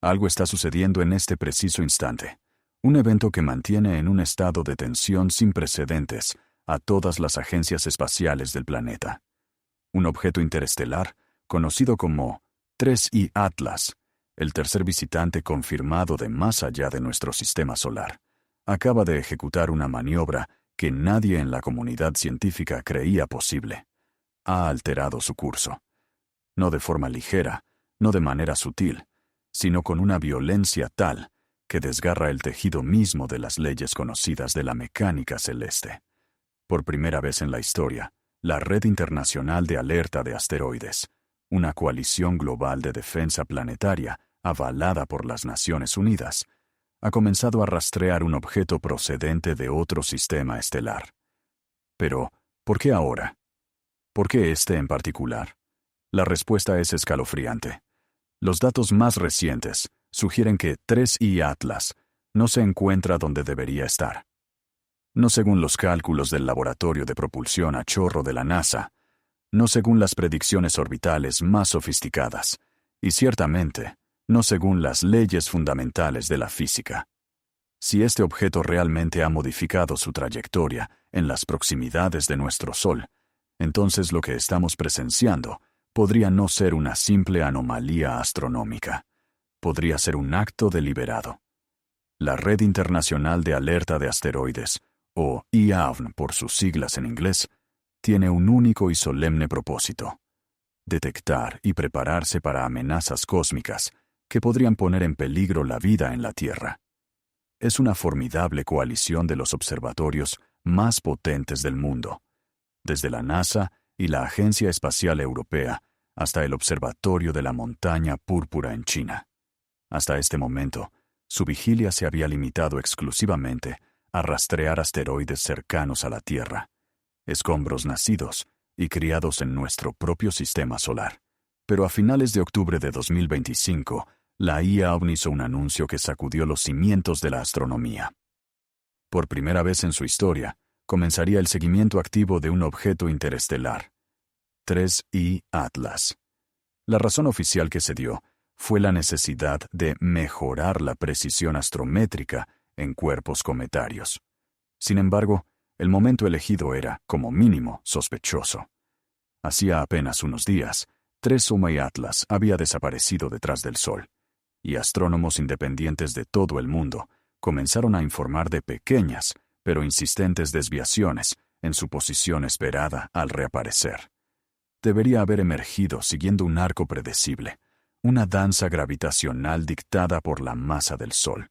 Algo está sucediendo en este preciso instante. Un evento que mantiene en un estado de tensión sin precedentes a todas las agencias espaciales del planeta. Un objeto interestelar, conocido como 3I Atlas, el tercer visitante confirmado de más allá de nuestro sistema solar, acaba de ejecutar una maniobra que nadie en la comunidad científica creía posible. Ha alterado su curso. No de forma ligera, no de manera sutil, sino con una violencia tal que desgarra el tejido mismo de las leyes conocidas de la mecánica celeste. Por primera vez en la historia, la Red Internacional de Alerta de Asteroides, una coalición global de defensa planetaria avalada por las Naciones Unidas, ha comenzado a rastrear un objeto procedente de otro sistema estelar. Pero, ¿por qué ahora? ¿Por qué este en particular? La respuesta es escalofriante. Los datos más recientes sugieren que 3I Atlas no se encuentra donde debería estar. No según los cálculos del Laboratorio de Propulsión a Chorro de la NASA, no según las predicciones orbitales más sofisticadas, y ciertamente, no según las leyes fundamentales de la física. Si este objeto realmente ha modificado su trayectoria en las proximidades de nuestro Sol, entonces lo que estamos presenciando podría no ser una simple anomalía astronómica. Podría ser un acto deliberado. La Red Internacional de Alerta de Asteroides, o IAVN por sus siglas en inglés, tiene un único y solemne propósito: detectar y prepararse para amenazas cósmicas que podrían poner en peligro la vida en la Tierra. Es una formidable coalición de los observatorios más potentes del mundo, desde la NASA y la Agencia Espacial Europea hasta el Observatorio de la Montaña Púrpura en China. Hasta este momento, su vigilia se había limitado exclusivamente a rastrear asteroides cercanos a la Tierra, escombros nacidos y criados en nuestro propio sistema solar. Pero a finales de octubre de 2025, la IAVN hizo un anuncio que sacudió los cimientos de la astronomía. Por primera vez en su historia, comenzaría el seguimiento activo de un objeto interestelar, 3I Atlas. La razón oficial que se dio fue la necesidad de mejorar la precisión astrométrica en cuerpos cometarios. Sin embargo, el momento elegido era, como mínimo, sospechoso. Hacía apenas unos días, 3I Atlas había desaparecido detrás del Sol, y astrónomos independientes de todo el mundo comenzaron a informar de pequeñas, pero insistentes desviaciones en su posición esperada al reaparecer. Debería haber emergido siguiendo un arco predecible, una danza gravitacional dictada por la masa del Sol.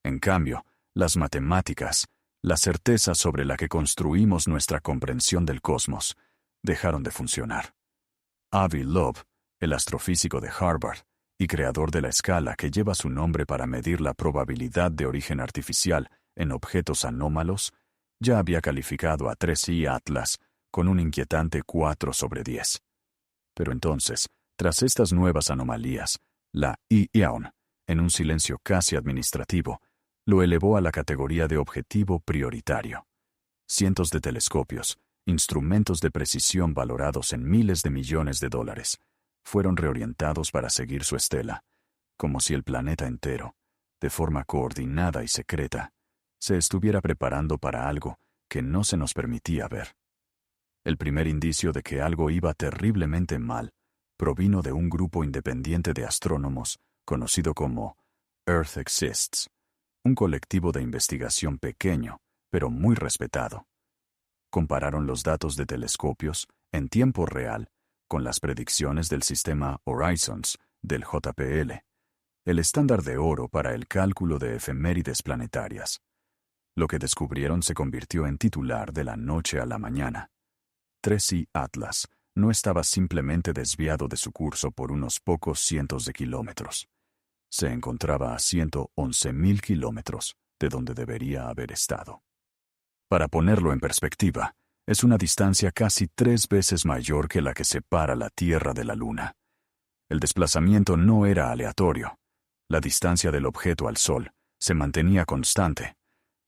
En cambio, las matemáticas, la certeza sobre la que construimos nuestra comprensión del cosmos, dejaron de funcionar. Avi Loeb, el astrofísico de Harvard y creador de la escala que lleva su nombre para medir la probabilidad de origen artificial en objetos anómalos, ya había calificado a 3I Atlas con un inquietante 4/10. Pero entonces, tras estas nuevas anomalías, la IAVN, en un silencio casi administrativo, lo elevó a la categoría de objetivo prioritario. Cientos de telescopios, instrumentos de precisión valorados en miles de millones de dólares, fueron reorientados para seguir su estela, como si el planeta entero, de forma coordinada y secreta, se estuviera preparando para algo que no se nos permitía ver. El primer indicio de que algo iba terriblemente mal provino de un grupo independiente de astrónomos conocido como Earth Exists, un colectivo de investigación pequeño, pero muy respetado. Compararon los datos de telescopios en tiempo real con las predicciones del sistema Horizons del JPL, el estándar de oro para el cálculo de efemérides planetarias. Lo que descubrieron se convirtió en titular de la noche a la mañana. 3I Atlas no estaba simplemente desviado de su curso por unos pocos cientos de kilómetros. Se encontraba a 111.000 kilómetros de donde debería haber estado. Para ponerlo en perspectiva, es una distancia casi 3 veces mayor que la que separa la Tierra de la Luna. El desplazamiento no era aleatorio. La distancia del objeto al Sol se mantenía constante,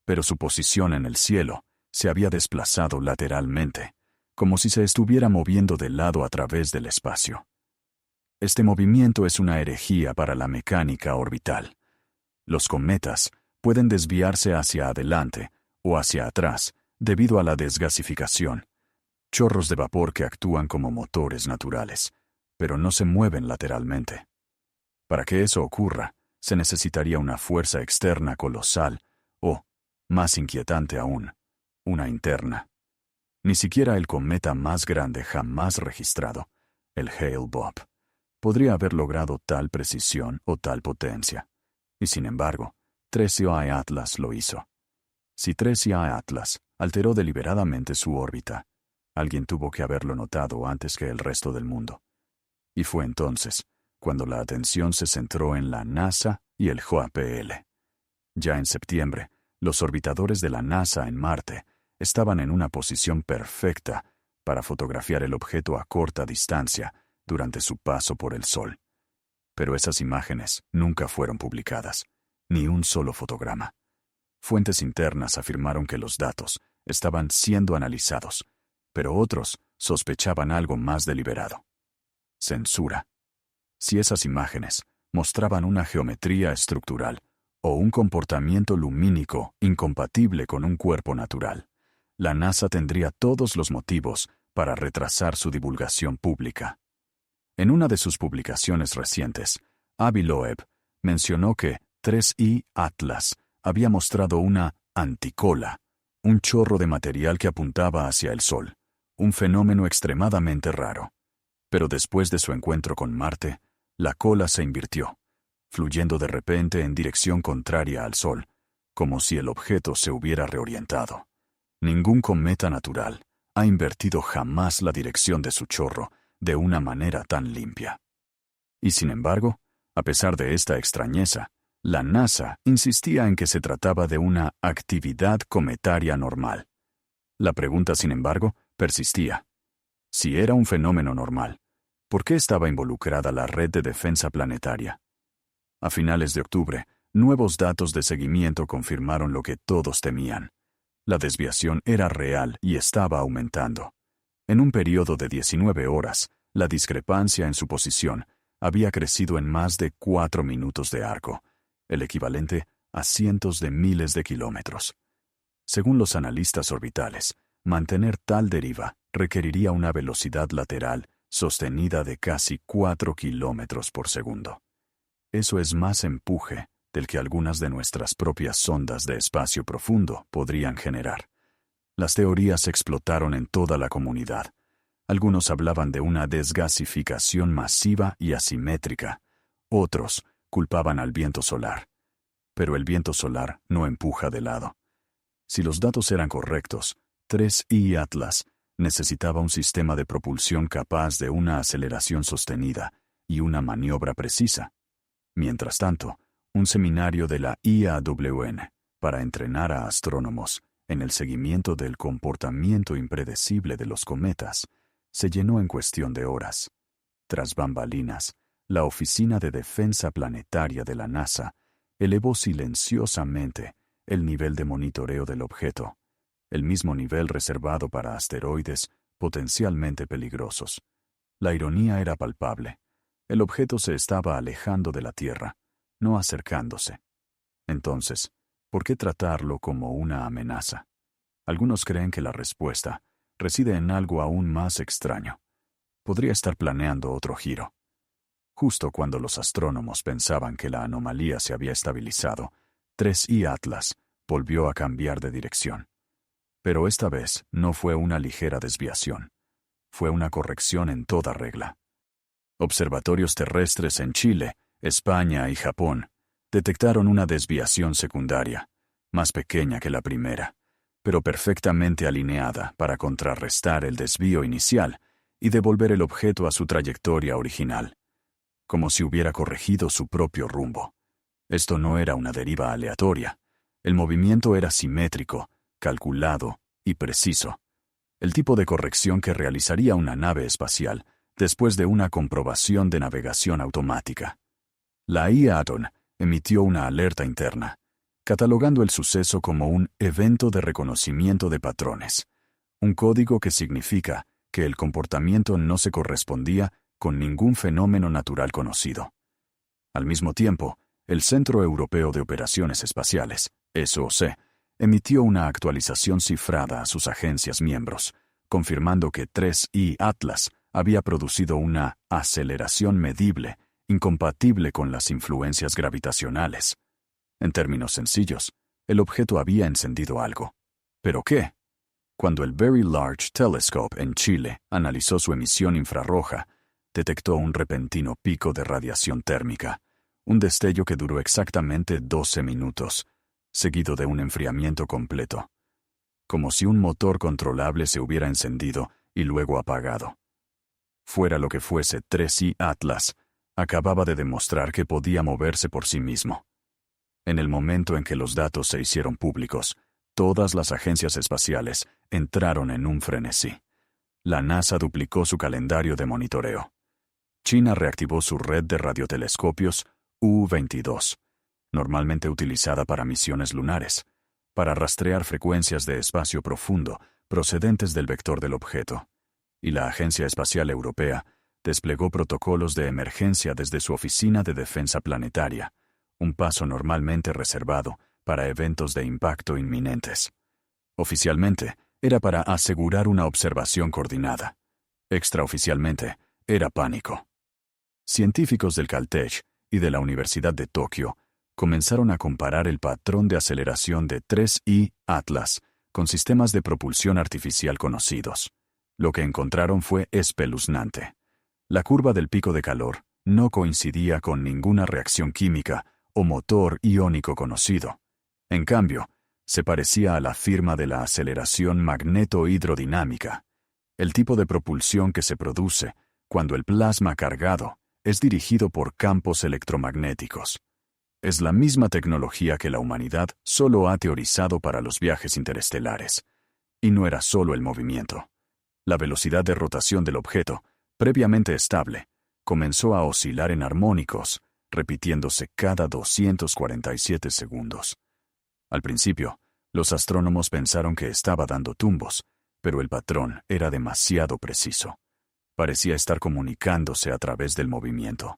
pero su posición en el cielo se había desplazado lateralmente, como si se estuviera moviendo de lado a través del espacio. Este movimiento es una herejía para la mecánica orbital. Los cometas pueden desviarse hacia adelante o hacia atrás debido a la desgasificación, chorros de vapor que actúan como motores naturales, pero no se mueven lateralmente. Para que eso ocurra, se necesitaría una fuerza externa colosal o, más inquietante aún, una interna. Ni siquiera el cometa más grande jamás registrado, el Hale-Bopp, podría haber logrado tal precisión o tal potencia. Y sin embargo, 3I Atlas lo hizo. Si 3I Atlas alteró deliberadamente su órbita, alguien tuvo que haberlo notado antes que el resto del mundo. Y fue entonces cuando la atención se centró en la NASA y el JPL. Ya en septiembre, los orbitadores de la NASA en Marte estaban en una posición perfecta para fotografiar el objeto a corta distancia durante su paso por el Sol. Pero esas imágenes nunca fueron publicadas, ni un solo fotograma. Fuentes internas afirmaron que los datos estaban siendo analizados, pero otros sospechaban algo más deliberado. Censura. Si esas imágenes mostraban una geometría estructural o un comportamiento lumínico incompatible con un cuerpo natural, la NASA tendría todos los motivos para retrasar su divulgación pública. En una de sus publicaciones recientes, Avi Loeb mencionó que 3I Atlas había mostrado una anticola, un chorro de material que apuntaba hacia el Sol, un fenómeno extremadamente raro. Pero después de su encuentro con Marte, la cola se invirtió, fluyendo de repente en dirección contraria al Sol, como si el objeto se hubiera reorientado. Ningún cometa natural ha invertido jamás la dirección de su chorro de una manera tan limpia. Y sin embargo, a pesar de esta extrañeza, la NASA insistía en que se trataba de una actividad cometaria normal. La pregunta, sin embargo, persistía. Si era un fenómeno normal, ¿por qué estaba involucrada la red de defensa planetaria? A finales de octubre, nuevos datos de seguimiento confirmaron lo que todos temían. La desviación era real y estaba aumentando. En un periodo de 19 horas, la discrepancia en su posición había crecido en más de 4 minutos de arco, el equivalente a cientos de miles de kilómetros. Según los analistas orbitales, mantener tal deriva requeriría una velocidad lateral sostenida de casi 4 kilómetros por segundo. Eso es más empuje del que algunas de nuestras propias sondas de espacio profundo podrían generar. Las teorías explotaron en toda la comunidad. Algunos hablaban de una desgasificación masiva y asimétrica. Otros culpaban al viento solar. Pero el viento solar no empuja de lado. Si los datos eran correctos, 3I Atlas necesitaba un sistema de propulsión capaz de una aceleración sostenida y una maniobra precisa. Mientras tanto, un seminario de la IAWN para entrenar a astrónomos en el seguimiento del comportamiento impredecible de los cometas se llenó en cuestión de horas. Tras bambalinas, la Oficina de Defensa Planetaria de la NASA elevó silenciosamente el nivel de monitoreo del objeto, el mismo nivel reservado para asteroides potencialmente peligrosos. La ironía era palpable. El objeto se estaba alejando de la Tierra, no acercándose. Entonces, ¿por qué tratarlo como una amenaza? Algunos creen que la respuesta reside en algo aún más extraño. Podría estar planeando otro giro. Justo cuando los astrónomos pensaban que la anomalía se había estabilizado, 3I Atlas volvió a cambiar de dirección. Pero esta vez no fue una ligera desviación. Fue una corrección en toda regla. Observatorios terrestres en Chile, España y Japón detectaron una desviación secundaria, más pequeña que la primera, pero perfectamente alineada para contrarrestar el desvío inicial y devolver el objeto a su trayectoria original, como si hubiera corregido su propio rumbo. Esto no era una deriva aleatoria. El movimiento era simétrico, calculado y preciso. El tipo de corrección que realizaría una nave espacial después de una comprobación de navegación automática. La IATON emitió una alerta interna, catalogando el suceso como un evento de reconocimiento de patrones, un código que significa que el comportamiento no se correspondía con ningún fenómeno natural conocido. Al mismo tiempo, el Centro Europeo de Operaciones Espaciales, SOC, emitió una actualización cifrada a sus agencias miembros, confirmando que 3I Atlas había producido una aceleración medible, incompatible con las influencias gravitacionales. En términos sencillos, el objeto había encendido algo. ¿Pero qué? Cuando el Very Large Telescope en Chile analizó su emisión infrarroja, detectó un repentino pico de radiación térmica, un destello que duró exactamente 12 minutos, seguido de un enfriamiento completo, como si un motor controlable se hubiera encendido y luego apagado. Fuera lo que fuese, 3I Atlas acababa de demostrar que podía moverse por sí mismo. En el momento en que los datos se hicieron públicos, todas las agencias espaciales entraron en un frenesí. La NASA duplicó su calendario de monitoreo. China reactivó su red de radiotelescopios U-22, normalmente utilizada para misiones lunares, para rastrear frecuencias de espacio profundo procedentes del vector del objeto. Y la Agencia Espacial Europea desplegó protocolos de emergencia desde su Oficina de Defensa Planetaria, un paso normalmente reservado para eventos de impacto inminentes. Oficialmente, era para asegurar una observación coordinada. Extraoficialmente, era pánico. Científicos del Caltech y de la Universidad de Tokio comenzaron a comparar el patrón de aceleración de 3I Atlas con sistemas de propulsión artificial conocidos. Lo que encontraron fue espeluznante. La curva del pico de calor no coincidía con ninguna reacción química o motor iónico conocido. En cambio, se parecía a la firma de la aceleración magneto-hidrodinámica, el tipo de propulsión que se produce cuando el plasma cargado es dirigido por campos electromagnéticos. Es la misma tecnología que la humanidad solo ha teorizado para los viajes interestelares. Y no era solo el movimiento. La velocidad de rotación del objeto, previamente estable, comenzó a oscilar en armónicos, repitiéndose cada 247 segundos. Al principio, los astrónomos pensaron que estaba dando tumbos, pero el patrón era demasiado preciso. Parecía estar comunicándose a través del movimiento.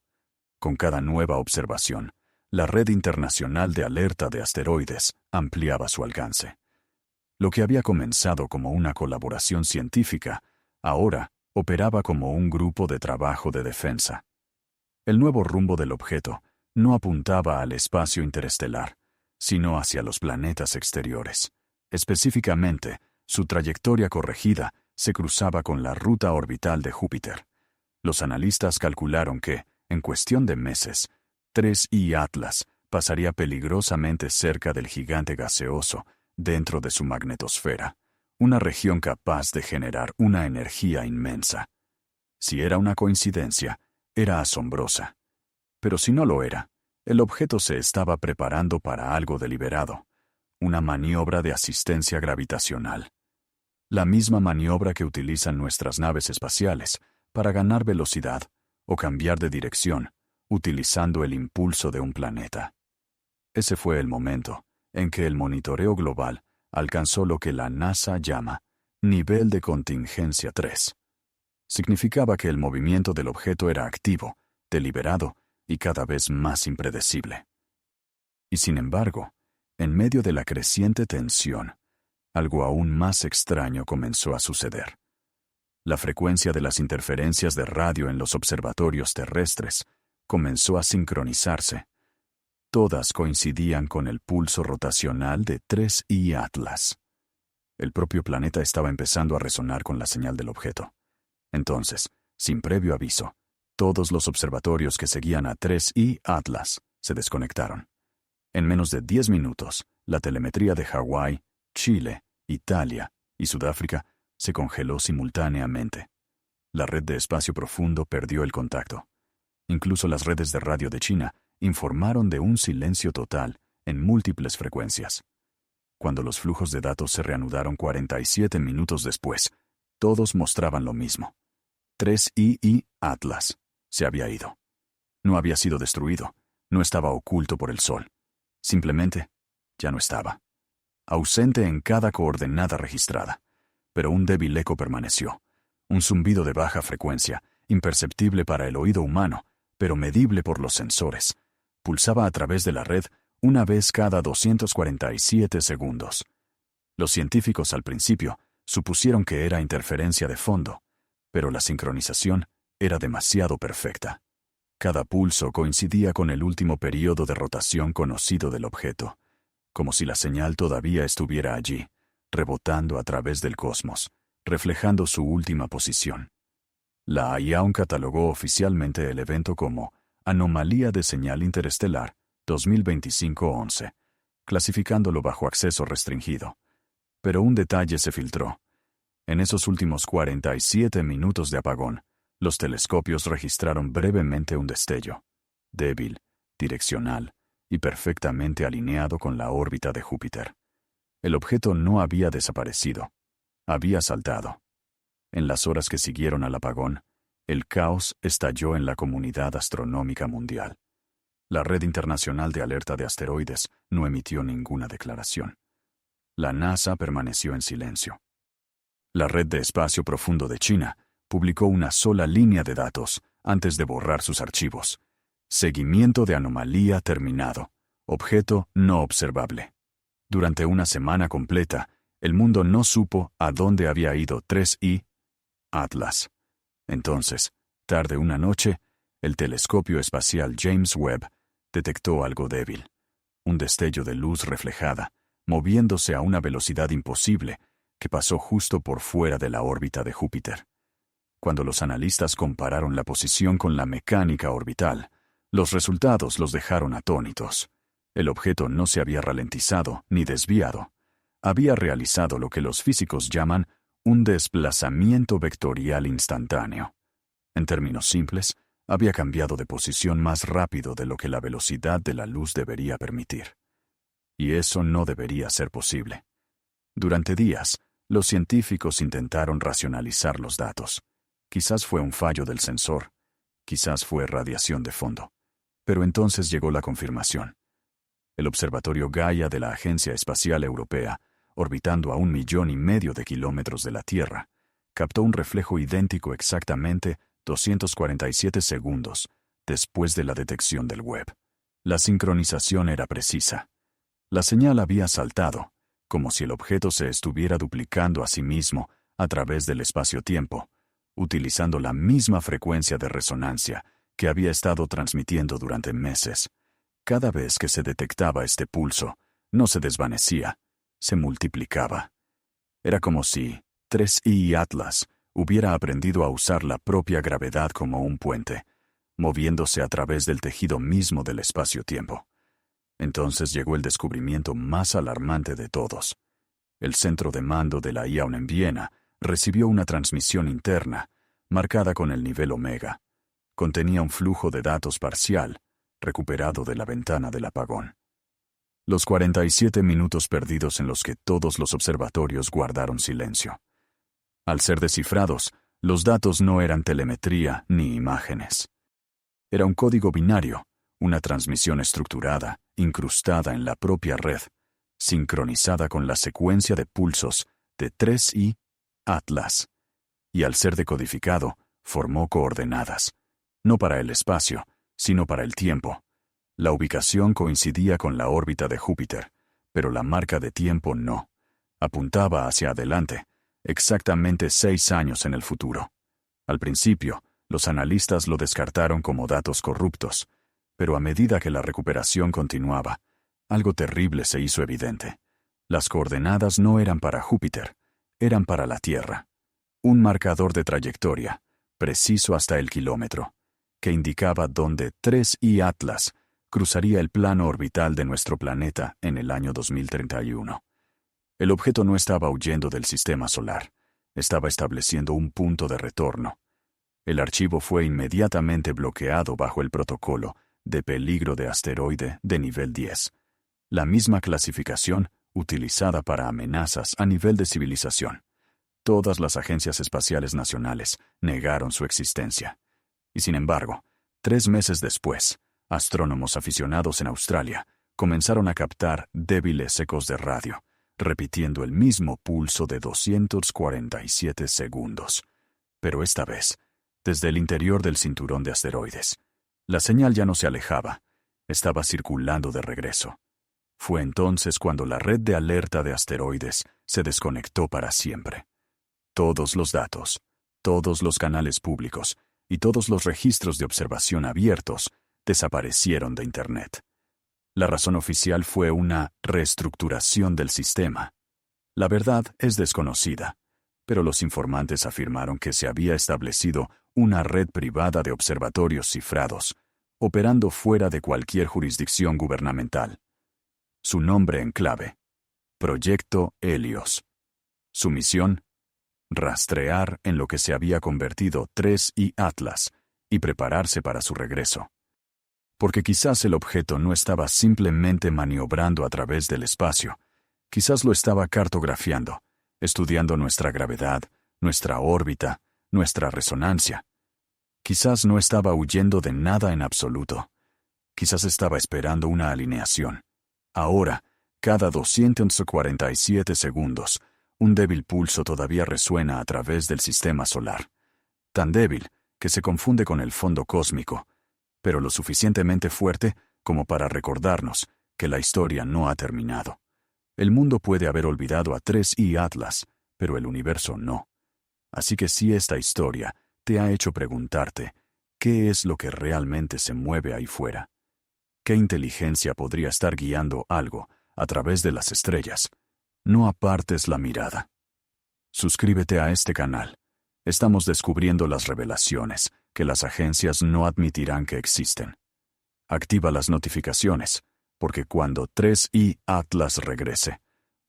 Con cada nueva observación, la red internacional de alerta de asteroides ampliaba su alcance. Lo que había comenzado como una colaboración científica, ahora operaba como un grupo de trabajo de defensa. El nuevo rumbo del objeto no apuntaba al espacio interestelar, sino hacia los planetas exteriores. Específicamente, su trayectoria corregida se cruzaba con la ruta orbital de Júpiter. Los analistas calcularon que, en cuestión de meses, 3I Atlas pasaría peligrosamente cerca del gigante gaseoso dentro de su magnetosfera, una región capaz de generar una energía inmensa. Si era una coincidencia, era asombrosa. Pero si no lo era, el objeto se estaba preparando para algo deliberado, una maniobra de asistencia gravitacional. La misma maniobra que utilizan nuestras naves espaciales para ganar velocidad o cambiar de dirección, utilizando el impulso de un planeta. Ese fue el momento en que el monitoreo global alcanzó lo que la NASA llama nivel de contingencia 3. Significaba que el movimiento del objeto era activo, deliberado y cada vez más impredecible. Y sin embargo, en medio de la creciente tensión, algo aún más extraño comenzó a suceder. La frecuencia de las interferencias de radio en los observatorios terrestres comenzó a sincronizarse. Todas coincidían con el pulso rotacional de 3I Atlas. El propio planeta estaba empezando a resonar con la señal del objeto. Entonces, sin previo aviso, todos los observatorios que seguían a 3I Atlas se desconectaron. En menos de 10 minutos, la telemetría de Hawái, Chile, Italia y Sudáfrica se congeló simultáneamente. La red de espacio profundo perdió el contacto. Incluso las redes de radio de China informaron de un silencio total en múltiples frecuencias. Cuando los flujos de datos se reanudaron 47 minutos después, todos mostraban lo mismo. 3I Atlas se había ido. No había sido destruido, no estaba oculto por el sol. Simplemente, ya no estaba. Ausente en cada coordenada registrada. Pero un débil eco permaneció, un zumbido de baja frecuencia, imperceptible para el oído humano, pero medible por los sensores. Pulsaba a través de la red una vez cada 247 segundos. Los científicos al principio supusieron que era interferencia de fondo, pero la sincronización era demasiado perfecta. Cada pulso coincidía con el último período de rotación conocido del objeto, como si la señal todavía estuviera allí, rebotando a través del cosmos, reflejando su última posición. La IAON catalogó oficialmente el evento como Anomalía de Señal Interestelar 2025-11, clasificándolo bajo acceso restringido. Pero un detalle se filtró. En esos últimos 47 minutos de apagón, los telescopios registraron brevemente un destello, débil, direccional y perfectamente alineado con la órbita de Júpiter. El objeto no había desaparecido, había saltado. En las horas que siguieron al apagón, el caos estalló en la comunidad astronómica mundial. La Red Internacional de Alerta de Asteroides no emitió ninguna declaración. La NASA permaneció en silencio. La Red de Espacio Profundo de China publicó una sola línea de datos antes de borrar sus archivos. Seguimiento de anomalía terminado. Objeto no observable. Durante una semana completa, el mundo no supo a dónde había ido 3I Atlas. Entonces, tarde una noche, el telescopio espacial James Webb detectó algo débil. Un destello de luz reflejada, moviéndose a una velocidad imposible, que pasó justo por fuera de la órbita de Júpiter. Cuando los analistas compararon la posición con la mecánica orbital, los resultados los dejaron atónitos. El objeto no se había ralentizado ni desviado. Había realizado lo que los físicos llaman un desplazamiento vectorial instantáneo. En términos simples, había cambiado de posición más rápido de lo que la velocidad de la luz debería permitir. Y eso no debería ser posible. Durante días, los científicos intentaron racionalizar los datos. Quizás fue un fallo del sensor, quizás fue radiación de fondo. Pero entonces llegó la confirmación. El observatorio Gaia de la Agencia Espacial Europea, orbitando a 1,5 millones de kilómetros de la Tierra, captó un reflejo idéntico exactamente 247 segundos después de la detección del Webb. La sincronización era precisa. La señal había saltado, como si el objeto se estuviera duplicando a sí mismo a través del espacio-tiempo, utilizando la misma frecuencia de resonancia que había estado transmitiendo durante meses. Cada vez que se detectaba este pulso, no se desvanecía, se multiplicaba. Era como si 3I Atlas hubiera aprendido a usar la propia gravedad como un puente, moviéndose a través del tejido mismo del espacio-tiempo. Entonces llegó el descubrimiento más alarmante de todos. El centro de mando de la IAON en Viena recibió una transmisión interna, marcada con el nivel omega. Contenía un flujo de datos parcial, recuperado de la ventana del apagón. Los 47 minutos perdidos en los que todos los observatorios guardaron silencio. Al ser descifrados, los datos no eran telemetría ni imágenes. Era un código binario, una transmisión estructurada, incrustada en la propia red, sincronizada con la secuencia de pulsos de 3I Atlas. Y al ser decodificado, formó coordenadas, no para el espacio, sino para el tiempo. La ubicación coincidía con la órbita de Júpiter, pero la marca de tiempo no. Apuntaba hacia adelante, exactamente 6 años en el futuro. Al principio, los analistas lo descartaron como datos corruptos, pero a medida que la recuperación continuaba, algo terrible se hizo evidente. Las coordenadas no eran para Júpiter, eran para la Tierra. Un marcador de trayectoria, preciso hasta el kilómetro, que indicaba dónde 3I Atlas cruzaría el plano orbital de nuestro planeta en el año 2031. El objeto no estaba huyendo del sistema solar, estaba estableciendo un punto de retorno. El archivo fue inmediatamente bloqueado bajo el protocolo de peligro de asteroide de nivel 10, la misma clasificación utilizada para amenazas a nivel de civilización. Todas las agencias espaciales nacionales negaron su existencia. Y sin embargo, 3 meses después, astrónomos aficionados en Australia comenzaron a captar débiles ecos de radio, repitiendo el mismo pulso de 247 segundos. Pero esta vez, desde el interior del cinturón de asteroides. La señal ya no se alejaba, estaba circulando de regreso. Fue entonces cuando la red de alerta de asteroides se desconectó para siempre. Todos los datos, todos los canales públicos y todos los registros de observación abiertos desaparecieron de Internet. La razón oficial fue una reestructuración del sistema. La verdad es desconocida, pero los informantes afirmaron que se había establecido una red privada de observatorios cifrados, operando fuera de cualquier jurisdicción gubernamental. Su nombre en clave: Proyecto Helios. Su misión: rastrear en lo que se había convertido 3I Atlas y prepararse para su regreso. Porque quizás el objeto no estaba simplemente maniobrando a través del espacio, quizás lo estaba cartografiando, estudiando nuestra gravedad, nuestra órbita, nuestra resonancia. Quizás no estaba huyendo de nada en absoluto. Quizás estaba esperando una alineación. Ahora, cada 247 segundos, un débil pulso todavía resuena a través del sistema solar. Tan débil que se confunde con el fondo cósmico, pero lo suficientemente fuerte como para recordarnos que la historia no ha terminado. El mundo puede haber olvidado a 3I Atlas, pero el universo no. Así que si esta historia te ha hecho preguntarte qué es lo que realmente se mueve ahí fuera, qué inteligencia podría estar guiando algo a través de las estrellas, no apartes la mirada. Suscríbete a este canal. Estamos descubriendo las revelaciones que las agencias no admitirán que existen. Activa las notificaciones, porque cuando 3I Atlas regrese,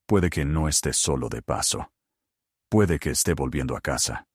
puede que no esté solo de paso. Puede que esté volviendo a casa.